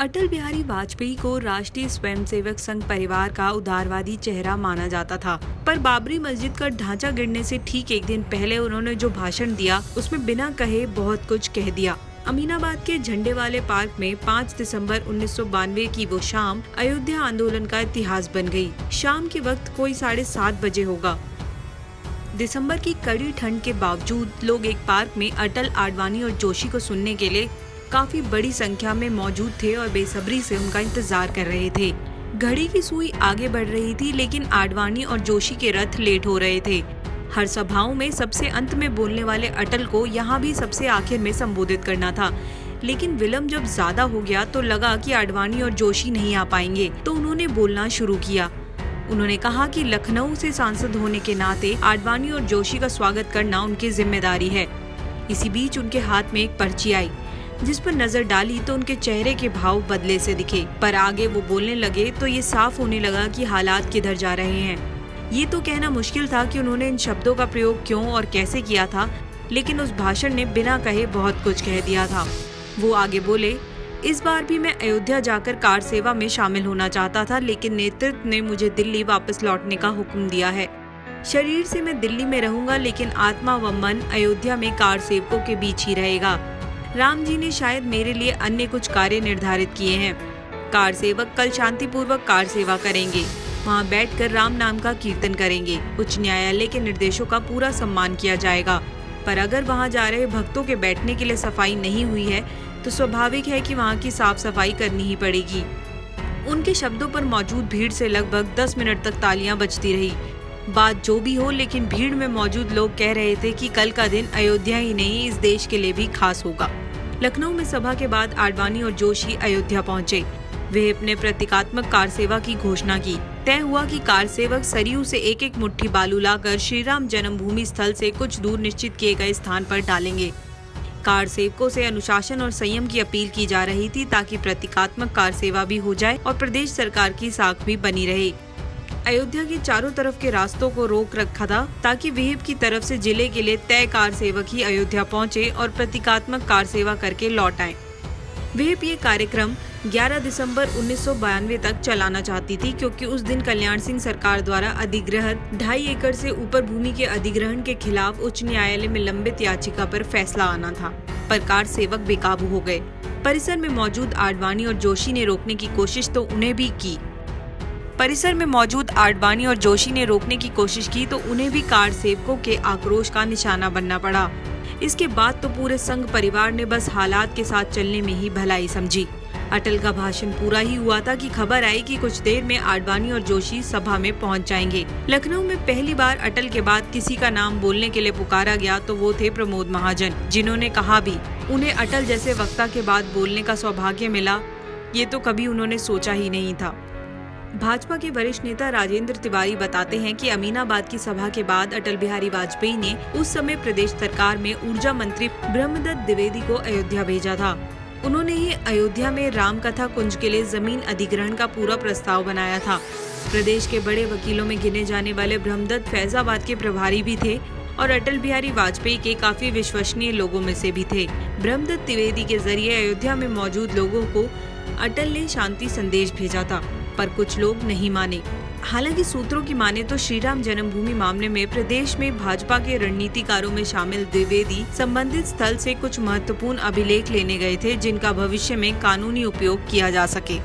अटल बिहारी वाजपेयी को राष्ट्रीय स्वयंसेवक संघ परिवार का उदारवादी चेहरा माना जाता था, पर बाबरी मस्जिद का ढांचा गिरने से ठीक एक दिन पहले उन्होंने जो भाषण दिया उसमें बिना कहे बहुत कुछ कह दिया। अमीनाबाद के झंडे वाले पार्क में 5 दिसंबर 1992 की वो शाम अयोध्या आंदोलन का इतिहास बन गई। शाम के वक्त कोई 7:30 बजे होगा। दिसंबर की कड़ी ठंड के बावजूद लोग एक पार्क में अटल, आडवाणी और जोशी को सुनने के लिए काफी बड़ी संख्या में मौजूद थे और बेसब्री से उनका इंतजार कर रहे थे। घड़ी की सुई आगे बढ़ रही थी, लेकिन आडवाणी और जोशी के रथ लेट हो रहे थे। हर सभाओं में सबसे अंत में बोलने वाले अटल को यहाँ भी सबसे आखिर में संबोधित करना था, लेकिन विलंब जब ज्यादा हो गया तो लगा कि आडवाणी और जोशी नहीं आ पाएंगे, तो उन्होंने बोलना शुरू किया। उन्होंने कहा कि लखनऊ से सांसद होने के नाते आडवाणी और जोशी का स्वागत करना उनकी जिम्मेदारी है। इसी बीच उनके हाथ में एक पर्ची आई, जिस पर नजर डाली तो उनके चेहरे के भाव बदले से दिखे, पर आगे वो बोलने लगे तो ये साफ होने लगा कि हालात किधर जा रहे हैं। ये तो कहना मुश्किल था कि उन्होंने इन शब्दों का प्रयोग क्यों और कैसे किया था, लेकिन उस भाषण ने बिना कहे बहुत कुछ कह दिया था। वो आगे बोले, इस बार भी मैं अयोध्या जाकर कार सेवा में शामिल होना चाहता था, लेकिन नेतृत्व ने मुझे दिल्ली वापस लौटने का हुक्म दिया है। शरीर से मैं दिल्ली में रहूंगा, लेकिन आत्मा व मन अयोध्या में कार सेवकों के बीच ही रहेगा। राम जी ने शायद मेरे लिए अन्य कुछ कार्य निर्धारित किए हैं। कार सेवक कल शांतिपूर्वक कार सेवा करेंगे, वहाँ बैठकर राम नाम का कीर्तन करेंगे। उच्च न्यायालय के निर्देशों का पूरा सम्मान किया जाएगा, पर अगर वहाँ जा रहे भक्तों के बैठने के लिए सफाई नहीं हुई है तो स्वाभाविक है कि वहाँ की साफ सफाई करनी ही पड़ेगी। उनके शब्दों पर मौजूद भीड़ से लगभग 10 मिनट तक तालियां बजती रही। बात जो भी हो, लेकिन भीड़ में मौजूद लोग कह रहे थे कि कल का दिन अयोध्या ही नहीं, इस देश के लिए भी खास होगा। लखनऊ में सभा के बाद आडवाणी और जोशी अयोध्या पहुंचे। वे अपने प्रतीकात्मक कार सेवा की घोषणा की। तय हुआ कि कार सेवक सरयू से एक एक मुट्ठी बालू लाकर श्री राम जन्मभूमि स्थल से कुछ दूर निश्चित किए गए स्थान पर डालेंगे। कार सेवकों से अनुशासन और संयम की अपील की जा रही थी, ताकि प्रतीकात्मक कार सेवा भी हो जाए और प्रदेश सरकार की साख भी बनी रहे। अयोध्या के चारों तरफ के रास्तों को रोक रखा था, ताकि विहिप की तरफ से जिले के लिए तय कार सेवक ही अयोध्या पहुंचे और प्रतीकात्मक कार सेवा करके लौट आए। विहिप ये कार्यक्रम 11 दिसंबर 1992 तक चलाना चाहती थी, क्योंकि उस दिन कल्याण सिंह सरकार द्वारा अधिग्रहित 2.5 एकड़ से ऊपर भूमि के अधिग्रहण के खिलाफ उच्च न्यायालय में लंबित याचिका पर फैसला आना था, पर कार सेवक बेकाबू हो गए। परिसर में मौजूद आडवाणी और जोशी ने रोकने की कोशिश तो उन्हें भी कार सेवकों के आक्रोश का निशाना बनना पड़ा। इसके बाद तो पूरे संघ परिवार ने बस हालात के साथ चलने में ही भलाई समझी। अटल का भाषण पूरा ही हुआ था कि खबर आई कि कुछ देर में आडवाणी और जोशी सभा में पहुंच जाएंगे। लखनऊ में पहली बार अटल के बाद किसी का नाम बोलने के लिए पुकारा गया तो वो थे प्रमोद महाजन, जिन्होंने कहा भी उन्हें अटल जैसे वक्ता के बाद बोलने का सौभाग्य मिला, ये तो कभी उन्होंने सोचा ही नहीं था। भाजपा के वरिष्ठ नेता राजेंद्र तिवारी बताते हैं कि अमीनाबाद की सभा के बाद अटल बिहारी वाजपेयी ने उस समय प्रदेश सरकार में ऊर्जा मंत्री ब्रह्मदत्त द्विवेदी को अयोध्या भेजा था। उन्होंने ही अयोध्या में राम कथा कुंज के लिए जमीन अधिग्रहण का पूरा प्रस्ताव बनाया था। प्रदेश के बड़े वकीलों में गिने जाने वाले ब्रह्मदत्त फैजाबाद के प्रभारी भी थे और अटल बिहारी वाजपेयी के काफी विश्वसनीय लोगों में से भी थे। ब्रह्मदत्त द्विवेदी के जरिए अयोध्या में मौजूद लोगों को अटल ने शांति संदेश भेजा था, पर कुछ लोग नहीं माने। हालांकि सूत्रों की माने तो श्री राम जन्मभूमि मामले में प्रदेश में भाजपा के रणनीतिकारों में शामिल द्विवेदी संबंधित स्थल से कुछ महत्वपूर्ण अभिलेख लेने गए थे, जिनका भविष्य में कानूनी उपयोग किया जा सके।